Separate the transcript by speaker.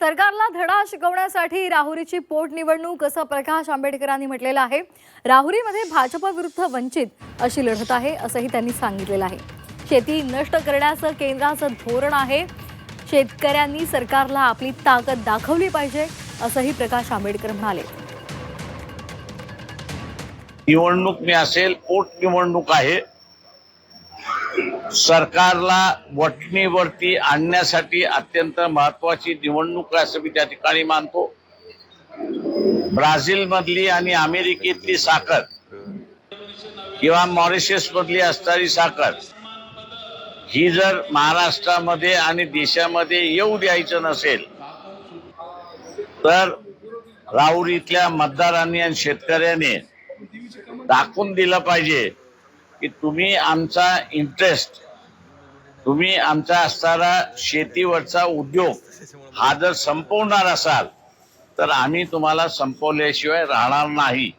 Speaker 1: सरकारला धडा शिकवण्यासाठी राहुरीची पोटनिवडणूक असं प्रकाश आंबेडकरांनी म्हटलेलं आहे। राहुरीमध्ये भाजप विरुद्ध वंचित अशी लढत आहे असंही त्यांनी सांगितलेलं आहे। शेती नष्ट करण्याचं केंद्राचं धोरण आहे। शेतकऱ्यांनी सरकारला आपली ताकद दाखवली पाहिजे असंही प्रकाश आंबेडकर म्हणाले।
Speaker 2: निवडणूक मी असेल पोटनिवडणूक आहे। सरकारला वटणीवरती आणण्यासाठी अत्यंत महत्वाची निवडणूक आहे असं मी त्या ठिकाणी मानतो। ब्राझील मधली आणि अमेरिकेतली साखर किंवा मॉरिशस मधली असणारी साखर ही जर महाराष्ट्रामध्ये आणि देशामध्ये येऊ द्यायचं नसेल तर राहुरीतल्या मतदारांनी आणि शेतकऱ्यांनी दाखवून दिलं पाहिजे की तुम्ही आमचा इंटरेस्ट, तुम्ही आमचा असणारा शेतीवरचा उद्योग हा जर संपवणार असाल तर आम्ही तुम्हाला संपवल्याशिवाय राहणार नाही।